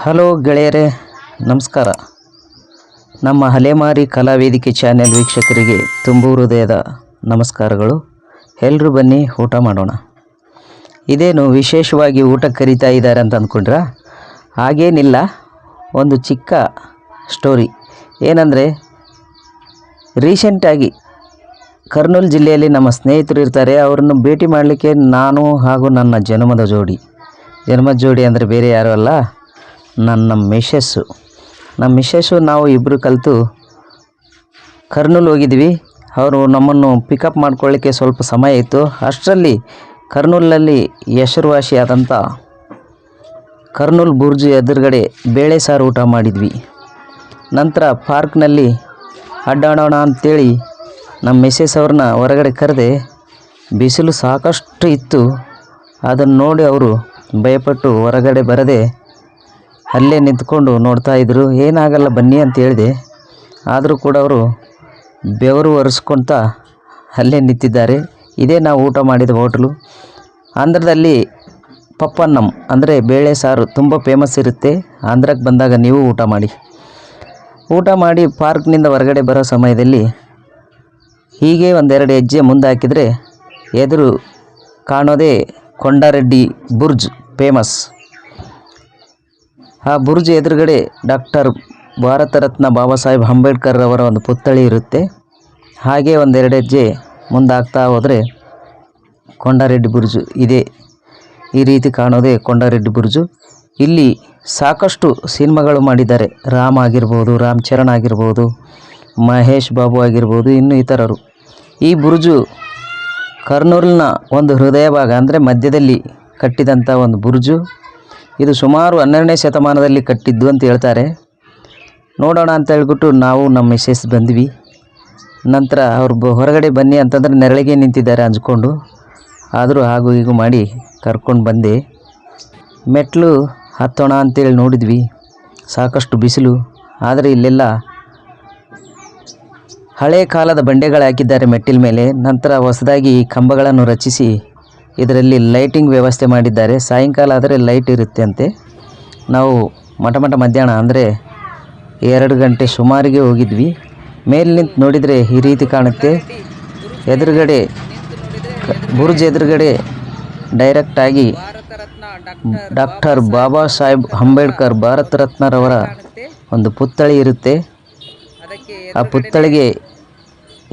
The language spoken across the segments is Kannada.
ಹಲೋ ಗೆಳೆಯರೇ, ನಮಸ್ಕಾರ. ನಮ್ಮ ಅಲೆಮಾರಿ ಕಲಾವೇದಿಕೆ ಚಾನೆಲ್ ವೀಕ್ಷಕರಿಗೆ ತುಂಬು ಹೃದಯದ ನಮಸ್ಕಾರಗಳು. ಎಲ್ಲರೂ ಬನ್ನಿ ಊಟ ಮಾಡೋಣ. ಇದೇನು ವಿಶೇಷವಾಗಿ ಊಟಕ್ಕೆ ಕರೀತಾ ಇದ್ದಾರೆ ಅಂತ ಅಂದ್ಕೊಂಡ್ರಾ? ಹಾಗೇನಿಲ್ಲ, ಒಂದು ಚಿಕ್ಕ ಸ್ಟೋರಿ. ಏನಂದರೆ, ರೀಸೆಂಟಾಗಿ ಕರ್ನೂಲು ಜಿಲ್ಲೆಯಲ್ಲಿ ನಮ್ಮ ಸ್ನೇಹಿತರು ಇರ್ತಾರೆ. ಅವರನ್ನು ಭೇಟಿ ಮಾಡಲಿಕ್ಕೆ ನಾನು ಹಾಗೂ ನನ್ನ ಜನ್ಮದ ಜೋಡಿ ಅಂದರೆ ಬೇರೆ ಯಾರೂ ಅಲ್ಲ, ನನ್ನ ಮಿಸ್ಸಸ್ಸು ನಾವು ಇಬ್ಬರು ಕಲಿತು ಕರ್ನೂಲು ಹೋಗಿದ್ವಿ. ಅವರು ನಮ್ಮನ್ನು ಪಿಕಪ್ ಮಾಡ್ಕೊಳ್ಳಿಕ್ಕೆ ಸ್ವಲ್ಪ ಸಮಯ ಇತ್ತು. ಅಷ್ಟರಲ್ಲಿ ಕರ್ನೂಲಿನಲ್ಲಿ ಹೆಸರುವಾಸಿಯಾದಂಥ ಕರ್ನೂಲು ಬುರ್ಜ್ ಎದುರುಗಡೆ ಬೇಳೆ ಸಾರು ಊಟ ಮಾಡಿದ್ವಿ. ನಂತರ ಪಾರ್ಕ್ನಲ್ಲಿ ಅಡ್ಡಾಡೋಣ ಅಂಥೇಳಿ ನಮ್ಮ ಮಿಸ್ಸಸ್ ಅವ್ರನ್ನ ಹೊರಗಡೆ ಕರೆದೆ. ಬಿಸಿಲು ಸಾಕಷ್ಟು ಇತ್ತು. ಅದನ್ನು ನೋಡಿ ಅವರು ಭಯಪಟ್ಟು ಹೊರಗಡೆ ಬರದೆ ಅಲ್ಲೇ ನಿಂತ್ಕೊಂಡು ನೋಡ್ತಾಯಿದ್ರು. ಏನಾಗಲ್ಲ ಬನ್ನಿ ಅಂತ ಹೇಳಿದೆ. ಆದರೂ ಕೂಡ ಅವರು ಬೆವರು ಒರೆಸ್ಕೊತ ಅಲ್ಲೇ ನಿಂತಿದ್ದಾರೆ. ಇದೇ ನಾವು ಊಟ ಮಾಡಿದ ಹೋಟೆಲು. ಆಂಧ್ರದಲ್ಲಿ ಪಪ್ಪನ್ನಂ ಅಂದರೆ ಬೇಳೆ ಸಾರು ತುಂಬ ಫೇಮಸ್ ಇರುತ್ತೆ. ಆಂಧ್ರಕ್ಕೆ ಬಂದಾಗ ನೀವು ಊಟ ಮಾಡಿ ಪಾರ್ಕ್ನಿಂದ ಹೊರಗಡೆ ಬರೋ ಸಮಯದಲ್ಲಿ ಹೀಗೆ ಒಂದೆರಡು ಹೆಜ್ಜೆ ಮುಂದೆ ಹಾಕಿದರೆ ಎದುರು ಕಾಣೋದೇ ಕೊಂಡಾರೆಡ್ಡಿ ಬುರ್ಜ್ ಫೇಮಸ್. ಆ ಬುರ್ಜ್ ಎದುರುಗಡೆ ಡಾಕ್ಟರ್ ಭಾರತ ರತ್ನ ಬಾಬಾ ಸಾಹೇಬ್ ಅಂಬೇಡ್ಕರ್ ಅವರ ಒಂದು ಪುತ್ಥಳಿ ಇರುತ್ತೆ. ಹಾಗೆ ಒಂದೆರಡು ಹೆಜ್ಜೆ ಮುಂದೆ ಹಾಕ್ತಾ ಹೋದರೆ ಕೊಂಡಾರೆಡ್ಡಿ ಬುರ್ಜು ಇದೆ. ಈ ರೀತಿ ಕಾಣೋದೇ ಕೊಂಡಾರೆಡ್ಡಿ ಬುರ್ಜು. ಇಲ್ಲಿ ಸಾಕಷ್ಟು ಸಿನಿಮಾಗಳು ಮಾಡಿದ್ದಾರೆ. ರಾಮ್ ಆಗಿರ್ಬೋದು, ರಾಮ್ ಚರಣ್ ಆಗಿರ್ಬೋದು, ಮಹೇಶ್ ಬಾಬು ಆಗಿರ್ಬೋದು, ಇನ್ನು ಇತರರು. ಈ ಬುರ್ಜು ಕರ್ನೂಲಿನ ಒಂದು ಹೃದಯ ಭಾಗ ಅಂದರೆ ಮಧ್ಯದಲ್ಲಿ ಕಟ್ಟಿದಂಥ ಒಂದು ಬುರ್ಜು. ಇದು ಸುಮಾರು 12ನೇ ಶತಮಾನದಲ್ಲಿ ಕಟ್ಟಿದ್ದು ಅಂತ ಹೇಳ್ತಾರೆ. ನೋಡೋಣ ಅಂತ ಹೇಳ್ಬಿಟ್ಟು ನಾವು ನಮ್ಮ ಮಿಸ್ಸಸ್ ಬಂದ್ವಿ. ನಂತರ ಅವ್ರು ಹೊರಗಡೆ ಬನ್ನಿ ಅಂತಂದರೆ ನೆರಳಿಗೆ ನಿಂತಿದ್ದಾರೆ ಅಂಜ್ಕೊಂಡು. ಆದರೂ ಹಾಗೂ ಹೀಗೂ ಮಾಡಿ ಕರ್ಕೊಂಡು ಬಂದೆ. ಮೆಟ್ಲು ಹತ್ತೋಣ ಅಂತೇಳಿ ನೋಡಿದ್ವಿ. ಸಾಕಷ್ಟು ಬಿಸಿಲು. ಆದರೆ ಇಲ್ಲೆಲ್ಲ ಹಳೆ ಕಾಲದ ಬಂಡೆಗಳು ಹಾಕಿದ್ದಾರೆ ಮೆಟ್ಟಿಲ ಮೇಲೆ. ನಂತರ ಹೊಸದಾಗಿ ಕಂಬಗಳನ್ನು ರಚಿಸಿ ಇದರಲ್ಲಿ ಲೈಟಿಂಗ್ ವ್ಯವಸ್ಥೆ ಮಾಡಿದ್ದಾರೆ. ಸಾಯಂಕಾಲ ಆದರೆ ಲೈಟ್ ಇರುತ್ತೆ ಅಂತೆ. ನಾವು ಮಧ್ಯಾಹ್ನ ಅಂದರೆ 2 ಗಂಟೆ ಸುಮಾರಿಗೆ ಹೋಗಿದ್ವಿ. ಮೇಲೆ ನಿಂತು ನೋಡಿದರೆ ಈ ರೀತಿ ಕಾಣುತ್ತೆ. ಎದುರುಗಡೆ ಬುರ್ಜ್ ಎದುರುಗಡೆ ಡೈರೆಕ್ಟಾಗಿ ಡಾಕ್ಟರ್ ಬಾಬಾ ಸಾಹೇಬ್ ಅಂಬೇಡ್ಕರ್ ಭಾರತ ರತ್ನರವರ ಒಂದು ಪುತ್ಥಳಿ ಇರುತ್ತೆ. ಆ ಪುತ್ಥಳಿಗೆ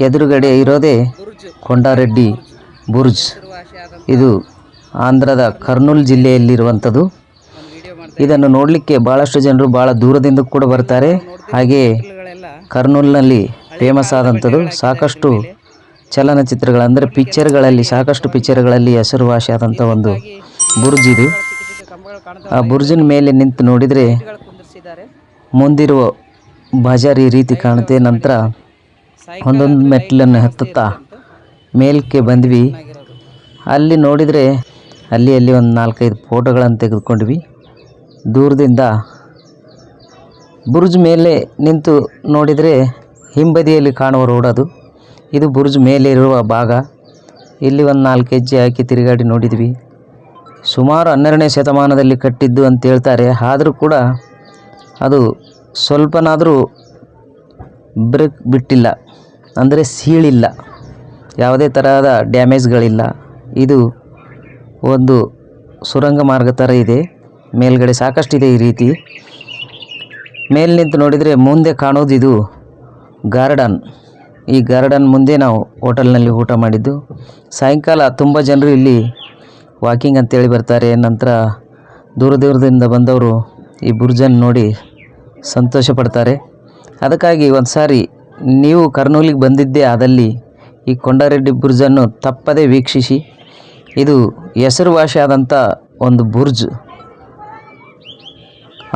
ಎದುರುಗಡೆ ಇರೋದೇ ಕೊಂಡಾರೆಡ್ಡಿ ಬುರ್ಜ್. ಇದು ಆಂಧ್ರದ ಕರ್ನೂಲು ಜಿಲ್ಲೆಯಲ್ಲಿರುವಂಥದ್ದು. ಇದನ್ನು ನೋಡಲಿಕ್ಕೆ ಭಾಳಷ್ಟು ಜನರು ಭಾಳ ದೂರದಿಂದ ಕೂಡ ಬರ್ತಾರೆ. ಹಾಗೆಯೇ ಕರ್ನೂಲಿನಲ್ಲಿ ಫೇಮಸ್ ಆದಂಥದ್ದು ಸಾಕಷ್ಟು ಚಲನಚಿತ್ರಗಳು ಅಂದರೆ ಸಾಕಷ್ಟು ಪಿಕ್ಚರ್ಗಳಲ್ಲಿ ಹೆಸರುವಾಸಿಯಾದಂಥ ಒಂದು ಬುರ್ಜ್ ಇದು. ಆ ಬುರ್ಜಿನ ಮೇಲೆ ನಿಂತು ನೋಡಿದರೆ ಮುಂದಿರುವ ಬಜಾರ್ ಈ ರೀತಿ ಕಾಣುತ್ತೆ. ನಂತರ ಒಂದೊಂದು ಮೆಟ್ಲನ್ನು ಹತ್ತುತ್ತಾ ಮೇಲಕ್ಕೆ ಬಂದ್ವಿ. ಅಲ್ಲಿ ನೋಡಿದರೆ ಅಲ್ಲಿ ಒಂದು 4-5 ಫೋಟೋಗಳನ್ನು ತೆಗೆದುಕೊಂಡ್ವಿ. ದೂರದಿಂದ ಬುರ್ಜ್ ಮೇಲೆ ನಿಂತು ನೋಡಿದರೆ ಹಿಂಬದಿಯಲ್ಲಿ ಕಾಣುವ ರೋಡ್ ಅದು. ಇದು ಬುರ್ಜ್ ಮೇಲೆ ಇರುವ ಭಾಗ. ಇಲ್ಲಿ ಒಂದು 4 ಹೆಜ್ಜೆ ಹಾಕಿ ತಿರುಗಾಡಿ ನೋಡಿದ್ವಿ. ಸುಮಾರು 12ನೇ ಶತಮಾನದಲ್ಲಿ ಕಟ್ಟಿದ್ದು ಅಂತ ಹೇಳ್ತಾರೆ. ಆದರೂ ಕೂಡ ಅದು ಸ್ವಲ್ಪನಾದರೂ ಬ್ರೇಕ್ ಬಿಟ್ಟಿಲ್ಲ, ಅಂದರೆ ಸೀಳಿಲ್ಲ, ಯಾವುದೇ ತರಹದ ಡ್ಯಾಮೇಜ್ಗಳಿಲ್ಲ. ಇದು ಒಂದು ಸುರಂಗ ಮಾರ್ಗ ಥರ ಇದೆ. ಮೇಲ್ಗಡೆ ಸಾಕಷ್ಟಿದೆ. ಈ ರೀತಿ ಮೇಲೆ ನಿಂತು ನೋಡಿದರೆ ಮುಂದೆ ಕಾಣೋದು ಇದು ಗಾರ್ಡನ್. ಈ ಗಾರ್ಡನ್ ಮುಂದೆ ನಾವು ಹೋಟೆಲ್ನಲ್ಲಿ ಊಟ ಮಾಡಿದ್ದು. ಸಾಯಂಕಾಲ ತುಂಬ ಜನರು ಇಲ್ಲಿ ವಾಕಿಂಗ್ ಅಂತೇಳಿ ಬರ್ತಾರೆ. ನಂತರ ದೂರದಿಂದ ಬಂದವರು ಈ ಬುರ್ಜನ್ನು ನೋಡಿ ಸಂತೋಷ ಪಡ್ತಾರೆ. ಅದಕ್ಕಾಗಿ ಒಂದು ಸಾರಿ ನೀವು ಕರ್ನೂಲಿಗೆ ಬಂದಿದ್ದೇ ಆದಲ್ಲಿ ಈ ಕೊಂಡಾರೆಡ್ಡಿ ಬುರ್ಜನ್ನು ತಪ್ಪದೇ ವೀಕ್ಷಿಸಿ. ಇದು ಹೆಸರುವಾಸಿಯಾದಂಥ ಒಂದು ಬುರ್ಜ್.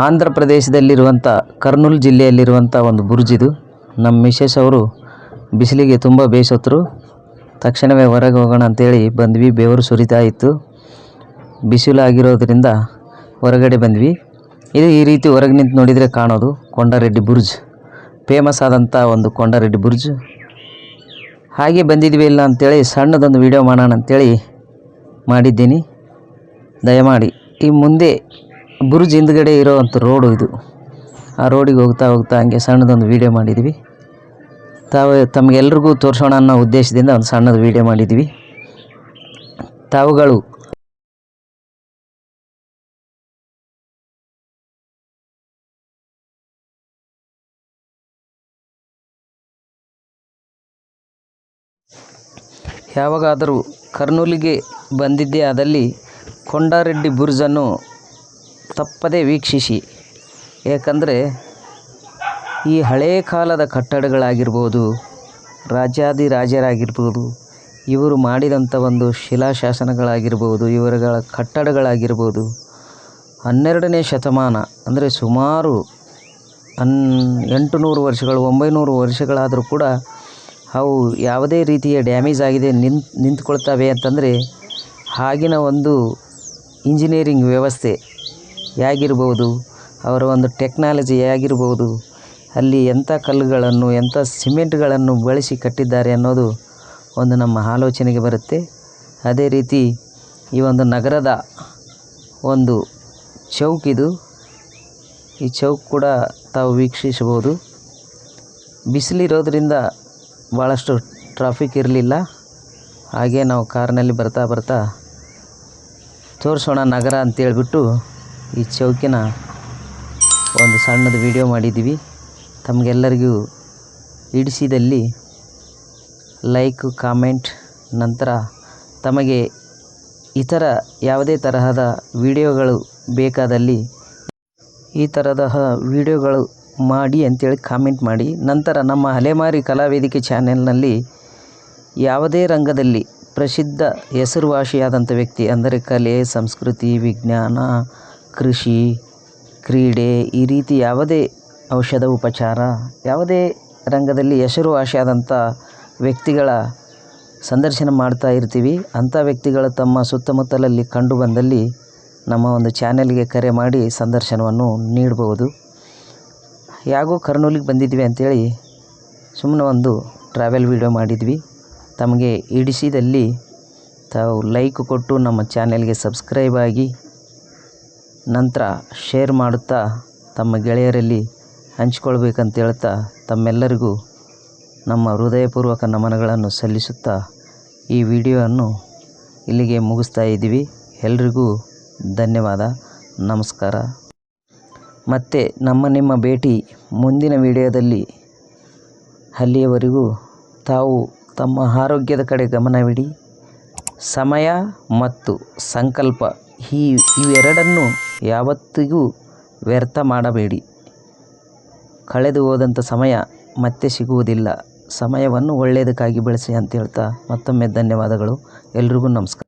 ಆಂಧ್ರ ಪ್ರದೇಶದಲ್ಲಿರುವಂಥ ಕರ್ನೂಲು ಜಿಲ್ಲೆಯಲ್ಲಿರುವಂಥ ಒಂದು ಬುರ್ಜ್ ಇದು. ನಮ್ಮ ಮಿಸ್ಸಸ್ ಅವರು ಬಿಸಿಲಿಗೆ ತುಂಬ ಬೇಸತ್ತರು. ತಕ್ಷಣವೇ ಹೊರಗೆ ಹೋಗೋಣ ಅಂತೇಳಿ ಬಂದ್ವಿ. ಬೆವರು ಸುರಿತಾ ಇತ್ತು. ಬಿಸಿಲು ಆಗಿರೋದ್ರಿಂದ ಹೊರಗಡೆ ಬಂದ್ವಿ. ಇದು ಈ ರೀತಿ ಹೊರಗೆ ನಿಂತು ನೋಡಿದರೆ ಕಾಣೋದು ಕೊಂಡಾರೆಡ್ಡಿ ಬುರ್ಜ್. ಫೇಮಸ್ ಆದಂಥ ಒಂದು ಕೊಂಡಾರೆಡ್ಡಿ ಬುರ್ಜ್. ಹಾಗೆ ಬಂದಿದ್ವಿ ಇಲ್ಲ ಅಂಥೇಳಿ ಸಣ್ಣದೊಂದು ವಿಡಿಯೋ ಮಾಡೋಣ ಅಂಥೇಳಿ ಮಾಡಿದ್ದೀನಿ. ದಯಮಾಡಿ ಈ ಮುಂದೆ ಬುರುಜ್ ಹಿಂದ್ಗಡೆ ಇರೋವಂಥ ರೋಡು ಇದು. ಆ ರೋಡಿಗೆ ಹೋಗ್ತಾ ಹೋಗ್ತಾ ಹಂಗೆ ಸಣ್ಣದೊಂದು ವೀಡಿಯೋ ಮಾಡಿದ್ವಿ. ತಮಗೆಲ್ರಿಗೂ ತೋರಿಸೋಣ ಅನ್ನೋ ಉದ್ದೇಶದಿಂದ ಒಂದು ಸಣ್ಣದು ವೀಡಿಯೋ ಮಾಡಿದ್ವಿ. ತಾವುಗಳು ಯಾವಾಗಾದರೂ ಕರ್ನೂಲಿಗೆ ಬಂದಿದ್ದೇ ಆದಲ್ಲಿ ಕೊಂಡಾರೆಡ್ಡಿ ಬುರ್ಜನ್ನು ತಪ್ಪದೇ ವೀಕ್ಷಿಸಿ. ಏಕೆಂದರೆ ಈ ಹಳೇ ಕಾಲದ ಕಟ್ಟಡಗಳಾಗಿರ್ಬೋದು, ರಾಜಾದಿರಾಜರಾಗಿರ್ಬೋದು, ಇವರು ಮಾಡಿದಂಥ ಒಂದು ಶಿಲಾಶಾಸನಗಳಾಗಿರ್ಬೋದು, ಇವರುಗಳ ಕಟ್ಟಡಗಳಾಗಿರ್ಬೋದು, 12ನೇ ಶತಮಾನ ಅಂದರೆ ಸುಮಾರು 800 ವರ್ಷಗಳು 900 ವರ್ಷಗಳಾದರೂ ಕೂಡ ಅವು ಯಾವುದೇ ರೀತಿಯ ಡ್ಯಾಮೇಜ್ ಆಗಿದೆ ನಿಂತ್ಕೊಳ್ತವೆ ಅಂತಂದರೆ ಆಗಿನ ಒಂದು ಇಂಜಿನಿಯರಿಂಗ್ ವ್ಯವಸ್ಥೆ ಹೇಗಿರ್ಬೋದು, ಅವರ ಒಂದು ಟೆಕ್ನಾಲಜಿ ಹೇಗಿರ್ಬೋದು, ಅಲ್ಲಿ ಎಂಥ ಕಲ್ಲುಗಳನ್ನು ಎಂಥ ಸಿಮೆಂಟ್ಗಳನ್ನು ಬಳಸಿ ಕಟ್ಟಿದ್ದಾರೆ ಅನ್ನೋದು ಒಂದು ನಮ್ಮ ಆಲೋಚನೆಗೆ ಬರುತ್ತೆ. ಅದೇ ರೀತಿ ಈ ಒಂದು ನಗರದ ಒಂದು ಚೌಕಿದು. ಈ ಚೌಕ್ ಕೂಡ ತಾವು ವೀಕ್ಷಿಸಬಹುದು. ಬಿಸಿಲಿರೋದ್ರಿಂದ ಭಾಳಷ್ಟು ಟ್ರಾಫಿಕ್ ಇರಲಿಲ್ಲ. ಹಾಗೆ ನಾವು ಕಾರ್ನಲ್ಲಿ ಬರ್ತಾ ಬರ್ತಾ ತೋರಿಸೋಣ ನಗರ ಅಂತೇಳ್ಬಿಟ್ಟು ಈ ಚೌಕಿನ ಒಂದು ಸಣ್ಣದು ವಿಡಿಯೋ ಮಾಡಿದ್ದೀವಿ. ತಮಗೆಲ್ಲರಿಗೂ ಹಿಡಿಸಿದಲ್ಲಿ ಲೈಕ್, ಕಾಮೆಂಟ್, ನಂತರ ತಮಗೆ ಇತರ ಯಾವುದೇ ತರಹದ ವಿಡಿಯೋಗಳು ಬೇಕಾದಲ್ಲಿ ಈ ಥರದ ವಿಡಿಯೋಗಳು ಮಾಡಿ ಅಂತೇಳಿ ಕಾಮೆಂಟ್ ಮಾಡಿ. ನಂತರ ನಮ್ಮ ಅಲೆಮಾರಿ ಕಲಾವೇದಿಕೆ ಚಾನೆಲ್ನಲ್ಲಿ ಯಾವುದೇ ರಂಗದಲ್ಲಿ ಪ್ರಸಿದ್ಧ ಹೆಸರುವಾಸಿಯಾದಂಥ ವ್ಯಕ್ತಿ ಅಂದರೆ ಕಲೆ, ಸಂಸ್ಕೃತಿ, ವಿಜ್ಞಾನ, ಕೃಷಿ, ಕ್ರೀಡೆ, ಈ ರೀತಿ ಯಾವುದೇ ಔಷಧ ಉಪಚಾರ, ಯಾವುದೇ ರಂಗದಲ್ಲಿ ಹೆಸರುವಾಸಿಯಾದಂಥ ವ್ಯಕ್ತಿಗಳ ಸಂದರ್ಶನ ಮಾಡ್ತಾ ಇರ್ತೀವಿ. ಅಂಥ ವ್ಯಕ್ತಿಗಳು ತಮ್ಮ ಸುತ್ತಮುತ್ತಲಲ್ಲಿ ಕಂಡು ಬಂದಲ್ಲಿ ನಮ್ಮ ಒಂದು ಚಾನೆಲ್ಗೆ ಕರೆ ಮಾಡಿ ಸಂದರ್ಶನವನ್ನು ನೀಡಬಹುದು. ಯಾಗೋ ಕರ್ನೂಲಿಗೆ ಬಂದಿದ್ವಿ ಅಂಥೇಳಿ ಸುಮ್ಮನೆ ಒಂದು ಟ್ರಾವೆಲ್ ವಿಡಿಯೋ ಮಾಡಿದ್ವಿ. ತಮಗೆ ಹಿಡಿಸಿದಲ್ಲಿ ತಾವು ಲೈಕ್ ಕೊಟ್ಟು ನಮ್ಮ ಚಾನೆಲ್ಗೆ ಸಬ್ಸ್ಕ್ರೈಬ್ ಆಗಿ, ನಂತರ ಶೇರ್ ಮಾಡುತ್ತಾ ತಮ್ಮ ಗೆಳೆಯರಲ್ಲಿ ಹಂಚ್ಕೊಳ್ಬೇಕಂತ ಹೇಳ್ತಾ ತಮ್ಮೆಲ್ಲರಿಗೂ ನಮ್ಮ ಹೃದಯಪೂರ್ವಕ ನಮನಗಳನ್ನು ಸಲ್ಲಿಸುತ್ತಾ ಈ ವಿಡಿಯೋವನ್ನು ಇಲ್ಲಿಗೆ ಮುಗಿಸ್ತಾ ಇದ್ದೀವಿ. ಎಲ್ರಿಗೂ ಧನ್ಯವಾದ, ನಮಸ್ಕಾರ. ಮತ್ತು ನಿಮ್ಮ ಭೇಟಿ ಮುಂದಿನ ವಿಡಿಯೋದಲ್ಲಿ. ಅಲ್ಲಿಯವರೆಗೂ ತಾವು ತಮ್ಮ ಆರೋಗ್ಯದ ಕಡೆ ಗಮನವಿಡಿ. ಸಮಯ ಮತ್ತು ಸಂಕಲ್ಪ ಇವೆರಡನ್ನು ಯಾವತ್ತಿಗೂ ವ್ಯರ್ಥ ಮಾಡಬೇಡಿ. ಕಳೆದು ಹೋದಂಥ ಸಮಯ ಮತ್ತೆ ಸಿಗುವುದಿಲ್ಲ. ಸಮಯವನ್ನು ಒಳ್ಳೆಯದಕ್ಕಾಗಿ ಬಳಸಿ ಅಂತ ಹೇಳ್ತಾ ಮತ್ತೊಮ್ಮೆ ಧನ್ಯವಾದಗಳು. ಎಲ್ರಿಗೂ ನಮಸ್ಕಾರ.